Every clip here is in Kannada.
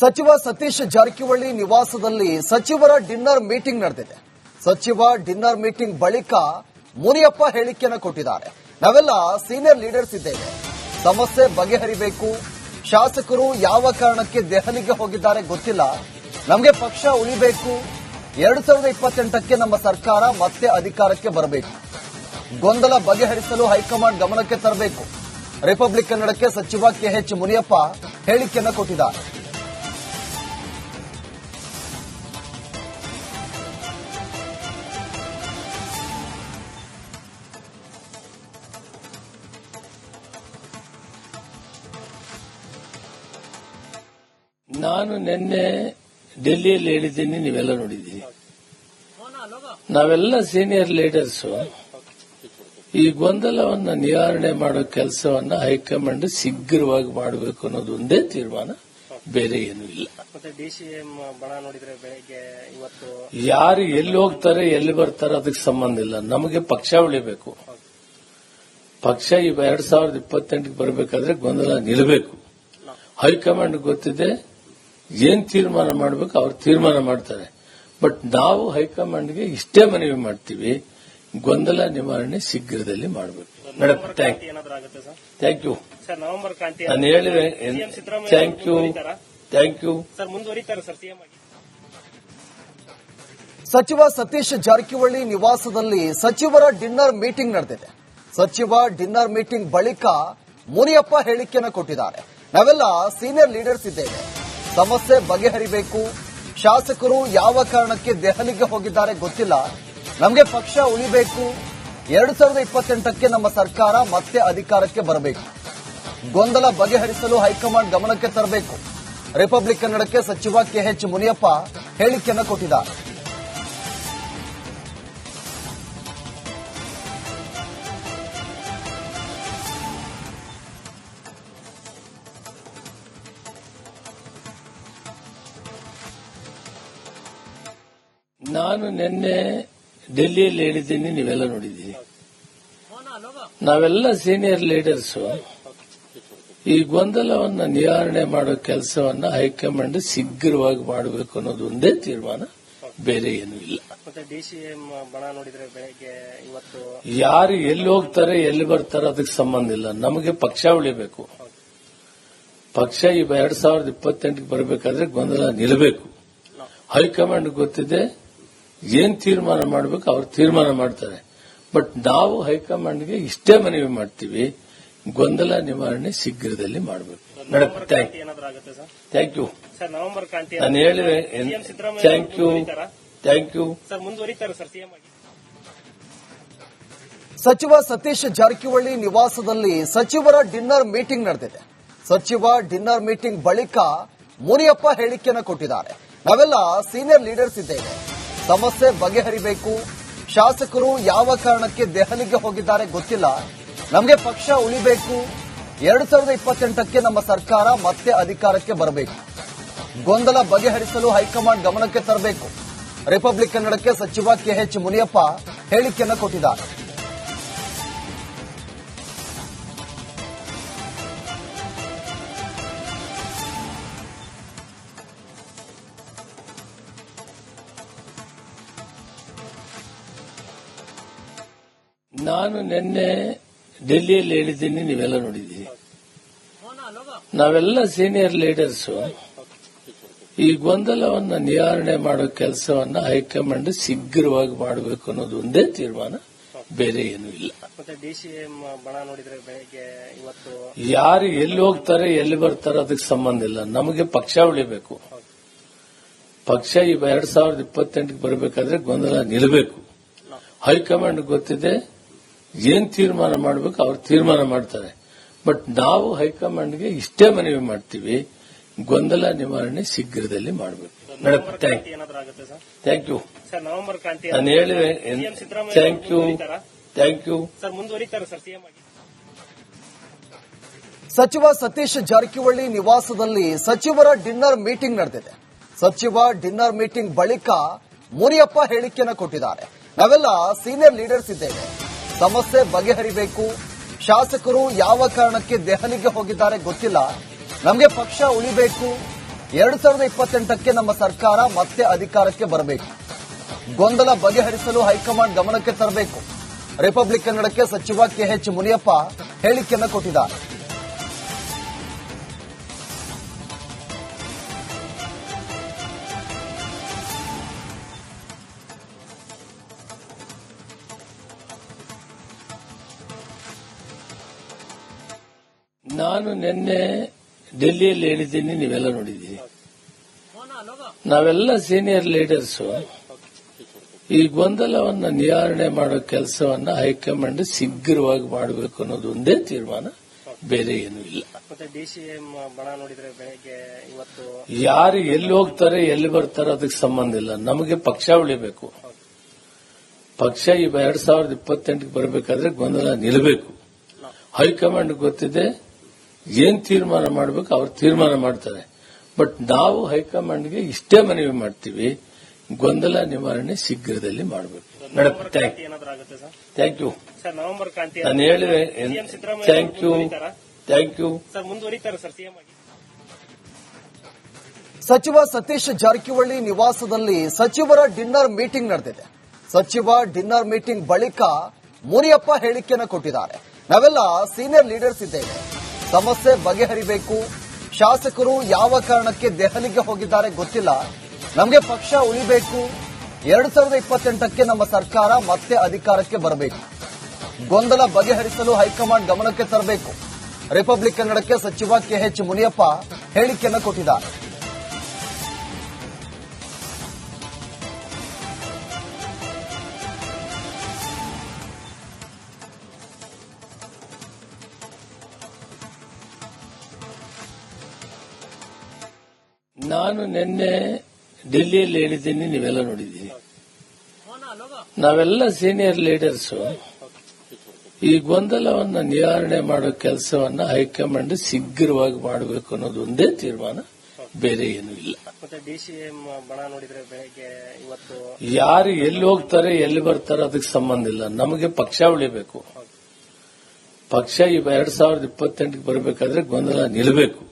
ಸಚಿವ ಸತೀಶ್ ಜಾರಕಿಹೊಳಿ ನಿವಾಸದಲ್ಲಿ ಸಚಿವರ ಡಿನ್ನರ್ ಮೀಟಿಂಗ್ ನಡೆದಿದೆ. ಸಚಿವ ಡಿನ್ನರ್ ಮೀಟಿಂಗ್ ಬಳಿಕ ಮುನಿಯಪ್ಪ ಹೇಳಿಕೆಯನ್ನು ಕೊಟ್ಟಿದ್ದಾರೆ. ನಾವೆಲ್ಲ ಸೀನಿಯರ್ ಲೀಡರ್ಸ್ ಇದ್ದೇವೆ, ಸಮಸ್ಯೆ ಬಗೆಹರಿಬೇಕು. ಶಾಸಕರು ಯಾವ ಕಾರಣಕ್ಕೆ ದೆಹಲಿಗೆ ಹೋಗಿದ್ದಾರೆ ಗೊತ್ತಿಲ್ಲ. ನಮಗೆ ಪಕ್ಷ ಉಳಿಬೇಕು. 2028ಕ್ಕೆ ನಮ್ಮ ಸರ್ಕಾರ ಮತ್ತೆ ಅಧಿಕಾರಕ್ಕೆ ಬರಬೇಕು. ಗೊಂದಲ ಬಗೆಹರಿಸಲು ಹೈಕಮಾಂಡ್ ಗಮನಕ್ಕೆ ತರಬೇಕು. ರಿಪಬ್ಲಿಕ್ ಕನ್ನಡಕ್ಕೆ ಸಚಿವ ಕೆಎಚ್ ಮುನಿಯಪ್ಪ ಹೇಳಿಕೆಯನ್ನು ಕೊಟ್ಟಿದ್ದಾರೆ. ನಾನು ನಿನ್ನೆ ಡೆಲ್ಲಿಯಲ್ಲಿ ಹೇಳಿದ್ದೀನಿ, ನೀವೆಲ್ಲ ನೋಡಿದ್ದೀರಿ. ನಾವೆಲ್ಲ ಸೀನಿಯರ್ ಲೀಡರ್ಸ್ ಈ ಗೊಂದಲವನ್ನು ನಿವಾರಣೆ ಮಾಡೋ ಕೆಲಸವನ್ನ ಹೈಕಮಾಂಡ್ ಶೀಘ್ರವಾಗಿ ಮಾಡಬೇಕು ಅನ್ನೋದು ಒಂದೇ ತೀರ್ಮಾನ, ಬೇರೆ ಏನೂ ಇಲ್ಲ. ಯಾರು ಎಲ್ಲಿ ಹೋಗ್ತಾರೆ ಎಲ್ಲಿ ಬರ್ತಾರೆ ಅದಕ್ಕೆ ಸಂಬಂಧ ಇಲ್ಲ. ನಮಗೆ ಪಕ್ಷ ಉಳಿಬೇಕು. ಪಕ್ಷ ಈ 2028ಕ್ಕೆ ಬರಬೇಕಾದ್ರೆ ಗೊಂದಲ ನಿಲ್ಲಬೇಕು. ಹೈಕಮಾಂಡ್ ಗೊತ್ತಿದೆ ಏನ್ ತೀರ್ಮಾನ ಮಾಡಬೇಕು, ಅವ್ರು ತೀರ್ಮಾನ ಮಾಡ್ತಾರೆ. ಬಟ್ ನಾವು ಹೈಕಮಾಂಡ್ಗೆ ಇಷ್ಟೇ ಮನವಿ ಮಾಡ್ತೀವಿ, ಗೊಂದಲ ನಿವಾರಣೆ ಶೀಘ್ರದಲ್ಲಿ ಮಾಡಬೇಕು. Thank you. ನಾನು ಹೇಳಿದೆ. Thank you. ಸಚಿವ ಸತೀಶ್ ಜಾರಕಿಹೊಳಿ ನಿವಾಸದಲ್ಲಿ ಸಚಿವರ ಡಿನ್ನರ್ ಮೀಟಿಂಗ್ ನಡೆದಿದೆ. ಸಚಿವ ಡಿನ್ನರ್ ಮೀಟಿಂಗ್ ಬಳಿಕ ಮುನಿಯಪ್ಪ ಹೇಳಿಕೆಯನ್ನು ಕೊಟ್ಟಿದ್ದಾರೆ. ನಾವೆಲ್ಲ ಸೀನಿಯರ್ ಲೀಡರ್ಸ್ ಇದ್ದೇವೆ, ಸಮಸ್ಯೆ ಬಗೆಹರಿಬೇಕು. ಶಾಸಕರು ಯಾವ ಕಾರಣಕ್ಕೆ ದೆಹಲಿಗೆ ಹೋಗಿದ್ದಾರೆ ಗೊತ್ತಿಲ್ಲ. ನಮಗೆ ಪಕ್ಷ ಉಳಿಬೇಕು. 2028ಕ್ಕೆ ನಮ್ಮ ಸರ್ಕಾರ ಮತ್ತೆ ಅಧಿಕಾರಕ್ಕೆ ಬರಬೇಕು. ಗೊಂದಲ ಬಗೆಹರಿಸಲು ಹೈಕಮಾಂಡ್ ಗಮನಕ್ಕೆ ತರಬೇಕು. ರಿಪಬ್ಲಿಕ್ ಕನ್ನಡಕ್ಕೆ ಸಚಿವ ಕೆಎಚ್ ಮುನಿಯಪ್ಪ ಹೇಳಿಕೆಯನ್ನು ಕೊಟ್ಟಿದ್ದಾರೆ. ನಾನು ನಿನ್ನೆ ಡೆಲ್ಲಿಯಲ್ಲಿ ಹೇಳಿದ್ದೀನಿ, ನೀವೆಲ್ಲ ನೋಡಿದ್ದೀರಿ. ನಾವೆಲ್ಲ ಸೀನಿಯರ್ ಲೀಡರ್ಸ್ ಈ ಗೊಂದಲವನ್ನು ನಿವಾರಣೆ ಮಾಡೋ ಕೆಲಸವನ್ನ ಹೈಕಮಾಂಡ್ ಶೀಘ್ರವಾಗಿ ಮಾಡಬೇಕು ಅನ್ನೋದು ಒಂದೇ ತೀರ್ಮಾನ, ಬೇರೆ ಏನೂ ಇಲ್ಲ. ಯಾರು ಎಲ್ಲಿ ಹೋಗ್ತಾರೆ ಎಲ್ಲಿ ಬರ್ತಾರೆ ಅದಕ್ಕೆ ಸಂಬಂಧ ಇಲ್ಲ. ನಮಗೆ ಪಕ್ಷ ಉಳಿಬೇಕು. ಪಕ್ಷ ಈ 2028ಕ್ಕೆ ಬರಬೇಕಾದ್ರೆ ಗೊಂದಲ ನಿಲ್ಲಬೇಕು. ಹೈಕಮಾಂಡ್ ಗೊತ್ತಿದೆ ಏನ್ ತೀರ್ಮಾನ ಮಾಡಬೇಕು, ಅವ್ರು ತೀರ್ಮಾನ ಮಾಡ್ತಾರೆ. ಬಟ್ ನಾವು ಹೈಕಮಾಂಡ್ಗೆ ಇಷ್ಟೇ ಮನವಿ ಮಾಡ್ತೀವಿ, ಗೊಂದಲ ನಿವಾರಣೆ ಶೀಘ್ರದಲ್ಲಿ ಮಾಡಬೇಕು. Thank you. ನಾನು ಹೇಳಿದೆ. Thank you. ಸಚಿವ ಸತೀಶ್ ಜಾರಕಿಹೊಳಿ ನಿವಾಸದಲ್ಲಿ ಸಚಿವರ ಡಿನ್ನರ್ ಮೀಟಿಂಗ್ ನಡೆದಿದೆ. ಸಚಿವ ಡಿನ್ನರ್ ಮೀಟಿಂಗ್ ಬಳಿಕ ಮುನಿಯಪ್ಪ ಹೇಳಿಕೆಯನ್ನು ಕೊಟ್ಟಿದ್ದಾರೆ. ನಾವೆಲ್ಲ ಸೀನಿಯರ್ ಲೀಡರ್ಸ್ ಇದ್ದೇವೆ, ಸಮಸ್ಯೆ ಬಗೆಹರಿಬೇಕು. ಶಾಸಕರು ಯಾವ ಕಾರಣಕ್ಕೆ ದೆಹಲಿಗೆ ಹೋಗಿದ್ದಾರೆ ಗೊತ್ತಿಲ್ಲ. ನಮಗೆ ಪಕ್ಷ ಉಳಿಬೇಕು. 2028ಕ್ಕೆ ನಮ್ಮ ಸರ್ಕಾರ ಮತ್ತೆ ಅಧಿಕಾರಕ್ಕೆ ಬರಬೇಕು. ಗೊಂದಲ ಬಗೆಹರಿಸಲು ಹೈಕಮಾಂಡ್ ಗಮನಕ್ಕೆ ತರಬೇಕು. ರಿಪಬ್ಲಿಕ್ ಕನ್ನಡಕ್ಕೆ ಸಚಿವ ಕೆಎಚ್ ಮುನಿಯಪ್ಪ ಹೇಳಿಕೆಯನ್ನು ಕೊಟ್ಟಿದ್ದಾರೆ. ನಾನು ನಿನ್ನೆ ಡೆಲ್ಲಿಯಲ್ಲಿ ಹೇಳಿದ್ದೀನಿ, ನೀವೆಲ್ಲ ನೋಡಿದ್ದೀರಿ. ನಾವೆಲ್ಲ ಸೀನಿಯರ್ ಲೀಡರ್ಸ್ ಈ ಗೊಂದಲವನ್ನು ನಿವಾರಣೆ ಮಾಡೋ ಕೆಲಸವನ್ನ ಹೈಕಮಾಂಡ್ ಶೀಘ್ರವಾಗಿ ಮಾಡಬೇಕು ಅನ್ನೋದು ಒಂದೇ ತೀರ್ಮಾನ, ಬೇರೆ ಏನೂ ಇಲ್ಲ. ಯಾರು ಎಲ್ಲಿ ಹೋಗ್ತಾರೆ ಎಲ್ಲಿ ಬರ್ತಾರೆ ಅದಕ್ಕೆ ಸಂಬಂಧ ಇಲ್ಲ. ನಮಗೆ ಪಕ್ಷ ಉಳಿಬೇಕು. ಪಕ್ಷ ಈ 2028ಕ್ಕೆ ಬರಬೇಕಾದ್ರೆ ಗೊಂದಲ ನಿಲ್ಲಬೇಕು. ಹೈಕಮಾಂಡ್ ಗೊತ್ತಿದೆ ಏನ್ ತೀರ್ಮಾನ ಮಾಡಬೇಕು, ಅವ್ರು ತೀರ್ಮಾನ ಮಾಡ್ತಾರೆ. ಬಟ್ ನಾವು ಹೈಕಮಾಂಡ್ಗೆ ಇಷ್ಟೇ ಮನವಿ ಮಾಡ್ತೀವಿ, ಗೊಂದಲ ನಿವಾರಣೆ ಶೀಘ್ರದಲ್ಲಿ ಮಾಡಬೇಕು. Thank you. ನಾನು ಹೇಳಿದೆ. Thank you. ಸಚಿವ ಸತೀಶ್ ಜಾರಕಿಹೊಳಿ ನಿವಾಸದಲ್ಲಿ ಸಚಿವರ ಡಿನ್ನರ್ ಮೀಟಿಂಗ್ ನಡೆದಿದೆ. ಸಚಿವ ಡಿನ್ನರ್ ಮೀಟಿಂಗ್ ಬಳಿಕ ಮುನಿಯಪ್ಪ ಹೇಳಿಕೆಯನ್ನು ಕೊಟ್ಟಿದ್ದಾರೆ. ನಾವೆಲ್ಲ ಸೀನಿಯರ್ ಲೀಡರ್ಸ್ ಇದ್ದೇವೆ, ಸಮಸ್ಯೆ ಬಗೆಹರಿಬೇಕು. ಶಾಸಕರು ಯಾವ ಕಾರಣಕ್ಕೆ ದೆಹಲಿಗೆ ಹೋಗಿದ್ದಾರೆ ಗೊತ್ತಿಲ್ಲ. ನಮಗೆ ಪಕ್ಷ ಉಳಿಬೇಕು. 2028ಕ್ಕೆ ನಮ್ಮ ಸರ್ಕಾರ ಮತ್ತೆ ಅಧಿಕಾರಕ್ಕೆ ಬರಬೇಕು. ಗೊಂದಲ ಬಗೆಹರಿಸಲು ಹೈಕಮಾಂಡ್ ಗಮನಕ್ಕೆ ತರಬೇಕು. ರಿಪಬ್ಲಿಕ್ ಕನ್ನಡಕ್ಕೆ ಸಚಿವ ಕೆಎಚ್ ಮುನಿಯಪ್ಪ ಹೇಳಿಕೆಯನ್ನು ಕೊಟ್ಟಿದ್ದಾರೆ. ನಾನು ನಿನ್ನೆ ಡೆಲ್ಲಿಯಲ್ಲಿ ಹೇಳಿದ್ದೀನಿ, ನೀವೆಲ್ಲ ನೋಡಿದ್ದೀರಿ. ನಾವೆಲ್ಲ ಸೀನಿಯರ್ ಲೀಡರ್ಸ್ ಈ ಗೊಂದಲವನ್ನು ನಿವಾರಣೆ ಮಾಡೋ ಕೆಲಸವನ್ನ ಹೈಕಮಾಂಡ್ ಶೀಘ್ರವಾಗಿ ಮಾಡಬೇಕು ಅನ್ನೋದು ಒಂದೇ ತೀರ್ಮಾನ, ಬೇರೆ ಏನೂ ಇಲ್ಲ. ಡಿಸಿಎಂ ಬಣ ನೋಡಿದ್ರೆ ಬೆಳಗ್ಗೆ ಇವತ್ತು ಯಾರು ಎಲ್ಲಿ ಹೋಗ್ತಾರೆ ಎಲ್ಲಿ ಬರ್ತಾರೆ ಅದಕ್ಕೆ ಸಂಬಂಧ ಇಲ್ಲ. ನಮಗೆ ಪಕ್ಷ ಉಳಿಬೇಕು. ಪಕ್ಷ ಈ 2028ಕ್ಕೆ ಬರಬೇಕಾದ್ರೆ ಗೊಂದಲ ನಿಲ್ಲಬೇಕು. ಹೈಕಮಾಂಡ್ ಗೊತ್ತಿದೆ ಏನ್ ತೀರ್ಮಾನ ಮಾಡಬೇಕು, ಅವ್ರು ತೀರ್ಮಾನ ಮಾಡ್ತಾರೆ. ಬಟ್ ನಾವು ಹೈಕಮಾಂಡ್ಗೆ ಇಷ್ಟೇ ಮನವಿ ಮಾಡ್ತೀವಿ, ಗೊಂದಲ ನಿವಾರಣೆ ಶೀಘ್ರದಲ್ಲಿ ಮಾಡಬೇಕು. ಮೇಡಮ್, ಏನಾದ್ರೂ ಆಗುತ್ತೆ sir? Thank you sir, November ಕ್ರಾಂತಿ ನಾನು ಹೇಳಿದೆ. Thank you thank you sir. ಮುಂದುವರಿತಾರೆ ಸರ್ ಸಿಎಂ ಆಗಿ? ಸಚಿವ ಸತೀಶ್ ಜಾರಕಿಹೊಳಿ ನಿವಾಸದಲ್ಲಿ ಸಚಿವರ ಡಿನ್ನರ್ ಮೀಟಿಂಗ್ ನಡೆದಿದೆ. ಸಚಿವ ಡಿನ್ನರ್ ಮೀಟಿಂಗ್ ಬಳಿಕ ಮುನಿಯಪ್ಪ ಹೇಳಿಕೆಯನ್ನು ಕೊಟ್ಟಿದ್ದಾರೆ. ನಾವೆಲ್ಲ ಸೀನಿಯರ್ ಲೀಡರ್ಸ್ ಇದ್ದೇವೆ, ಸಮಸ್ಯೆ ಬಗೆಹರಿಬೇಕು. ಶಾಸಕರು ಯಾವ ಕಾರಣಕ್ಕೆ ದೆಹಲಿಗೆ ಹೋಗಿದ್ದಾರೆ ಗೊತ್ತಿಲ್ಲ. ನಮಗೆ ಪಕ್ಷ ಉಳಿಬೇಕು. 2028ಕ್ಕೆ ನಮ್ಮ ಸರ್ಕಾರ ಮತ್ತೆ ಅಧಿಕಾರಕ್ಕೆ ಬರಬೇಕು. ಗೊಂದಲ ಬಗೆಹರಿಸಲು ಹೈಕಮಾಂಡ್ ಗಮನಕ್ಕೆ ತರಬೇಕು. ರಿಪಬ್ಲಿಕ್ ಕನ್ನಡಕ್ಕೆ ಸಚಿವ ಕೆಎಚ್ ಮುನಿಯಪ್ಪ ಹೇಳಿಕೆಯನ್ನು ಕೊಟ್ಟಿದ್ದಾರೆ. ನಾನು ನಿನ್ನೆ ಡೆಲ್ಲಿಯಲ್ಲಿ ಹೇಳಿದ್ದೀನಿ, ನೀವೆಲ್ಲ ನೋಡಿದ್ದೀರಿ. ನಾವೆಲ್ಲ ಸೀನಿಯರ್ ಲೀಡರ್ಸ್ ಈ ಗೊಂದಲವನ್ನು ನಿವಾರಣೆ ಮಾಡೋ ಕೆಲಸವನ್ನ ಹೈಕಮಾಂಡ್ ಶೀಘ್ರವಾಗಿ ಮಾಡಬೇಕು ಅನ್ನೋದು ಒಂದೇ ತೀರ್ಮಾನ, ಬೇರೆ ಏನೂ ಇಲ್ಲ. ಡಿಸಿಎಂ ಬಣ ನೋಡಿದ್ರೆ ಬೆಳಗ್ಗೆ ಇವತ್ತು ಯಾರು ಎಲ್ಲಿ ಹೋಗ್ತಾರೆ ಎಲ್ಲಿ ಬರ್ತಾರೆ ಅದಕ್ಕೆ ಸಂಬಂಧ ಇಲ್ಲ. ನಮಗೆ ಪಕ್ಷ ಉಳಿಬೇಕು. ಪಕ್ಷ ಈ 2028ಕ್ಕೆ ಬರಬೇಕಾದ್ರೆ ಗೊಂದಲ ನಿಲ್ಲಬೇಕು.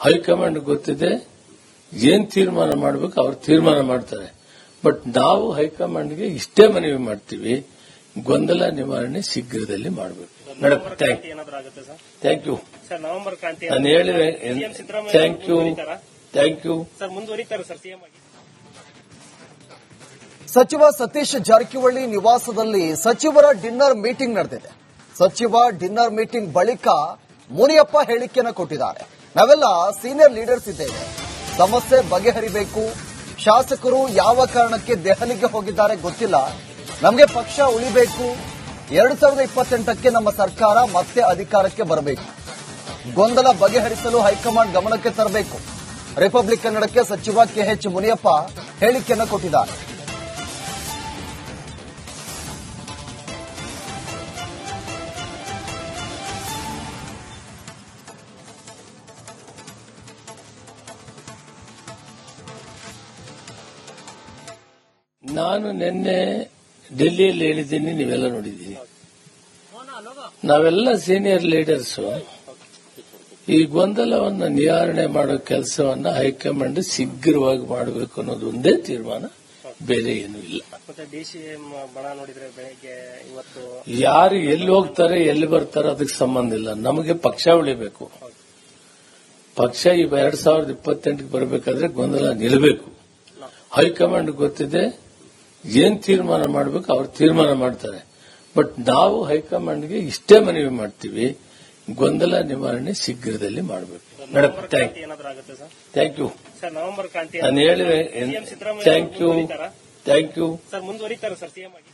ಹೈಕಮಾಂಡ್ ಗೊತ್ತಿದೆ ಏನ್ ತೀರ್ಮಾನ ಮಾಡಬೇಕು, ಅವ್ರು ತೀರ್ಮಾನ ಮಾಡ್ತಾರೆ. ಬಟ್ ನಾವು ಹೈಕಮಾಂಡ್ಗೆ ಇಷ್ಟೇ ಮನವಿ ಮಾಡ್ತೀವಿ, ಗೊಂದಲ ನಿವಾರಣೆ ಶೀಘ್ರದಲ್ಲಿ ಮಾಡಬೇಕು. ಮೇಡಮ್, ಏನಾದ್ರೂ ಆಗುತ್ತೆ sir? Thank you sir, November ಕ್ರಾಂತಿ ನಾನು ಹೇಳಿದೆ. Thank you thank you sir. ಮುಂದುವರಿತಾರೆ ಸರ್ ಸಿಎಂ ಆಗಿ? ಸಚಿವ ಸತೀಶ್ ಜಾರಕಿಹೊಳಿ ನಿವಾಸದಲ್ಲಿ ಸಚಿವರ ಡಿನ್ನರ್ ಮೀಟಿಂಗ್ ನಡೆದಿದೆ. ಸಚಿವ ಡಿನ್ನರ್ ಮೀಟಿಂಗ್ ಬಳಿಕ ಮುನಿಯಪ್ಪ ಹೇಳಿಕೆಯನ್ನು ಕೊಟ್ಟಿದ್ದಾರೆ. ನಾವೆಲ್ಲ ಸೀನಿಯರ್ ಲೀಡರ್ಸ್ ಇದ್ದೇವೆ, ಸಮಸ್ಯೆ ಬಗೆಹರಿಬೇಕು. ಶಾಸಕರು ಯಾವ ಕಾರಣಕ್ಕೆ ದೆಹಲಿಗೆ ಹೋಗಿದ್ದಾರೆ ಗೊತ್ತಿಲ್ಲ. ನಮಗೆ ಪಕ್ಷ ಉಳಿಬೇಕು. 2028ಕ್ಕೆ ನಮ್ಮ ಸರ್ಕಾರ ಮತ್ತೆ ಅಧಿಕಾರಕ್ಕೆ ಬರಬೇಕು. ಗೊಂದಲ ಬಗೆಹರಿಸಲು ಹೈಕಮಾಂಡ್ ಗಮನಕ್ಕೆ ತರಬೇಕು. ರಿಪಬ್ಲಿಕ್ ಕನ್ನಡಕ್ಕೆ ಸಚಿವ ಕೆಎಚ್ ಮುನಿಯಪ್ಪ ಹೇಳಿಕೆಯನ್ನು ಕೊಟ್ಟಿದ್ದಾರೆ. ನಾನು ನಿನ್ನೆ ಡೆಲ್ಲಿಯಲ್ಲಿ ಹೇಳಿದ್ದೀನಿ, ನೀವೆಲ್ಲ ನೋಡಿದ್ದೀರಿ. ನಾವೆಲ್ಲ ಸೀನಿಯರ್ ಲೀಡರ್ಸ್ ಈ ಗೊಂದಲವನ್ನು ನಿವಾರಣೆ ಮಾಡೋ ಕೆಲಸವನ್ನ ಹೈಕಮಾಂಡ್ ಶೀಘ್ರವಾಗಿ ಮಾಡಬೇಕು ಅನ್ನೋದು ಒಂದೇ ತೀರ್ಮಾನ, ಬೇರೆ ಏನೂ ಇಲ್ಲ. ಡಿಸಿಎಂ ಬಣ ನೋಡಿದ್ರೆ ಬೆಳಗ್ಗೆ ಇವತ್ತು ಯಾರು ಎಲ್ಲಿ ಹೋಗ್ತಾರೆ ಎಲ್ಲಿ ಬರ್ತಾರೆ ಅದಕ್ಕೆ ಸಂಬಂಧ ಇಲ್ಲ. ನಮಗೆ ಪಕ್ಷ ಉಳಿಬೇಕು. ಪಕ್ಷ ಈ 2028ಕ್ಕೆ ಬರಬೇಕಾದ್ರೆ ಗೊಂದಲ ನಿಲ್ಲಬೇಕು. ಹೈಕಮಾಂಡ್ ಗೊತ್ತಿದೆ ಏನ್ ತೀರ್ಮಾನ ಮಾಡಬೇಕು, ಅವ್ರು ತೀರ್ಮಾನ ಮಾಡ್ತಾರೆ. ಬಟ್ ನಾವು ಹೈಕಮಾಂಡ್ಗೆ ಇಷ್ಟೇ ಮನವಿ ಮಾಡ್ತೀವಿ, ಗೊಂದಲ ನಿವಾರಣೆ ಶೀಘ್ರದಲ್ಲಿ ಮಾಡಬೇಕು. ಮೇಡಮ್, ಏನಾದ್ರೂ ಆಗುತ್ತೆ sir? Thank you sir, November ಕ್ರಾಂತಿ ನಾನು ಹೇಳಿದೆ. Thank you thank you sir. ಮುಂದುವರಿತಾರೆ ಸರ್ ಸಿಎಂ ಆಗಿ?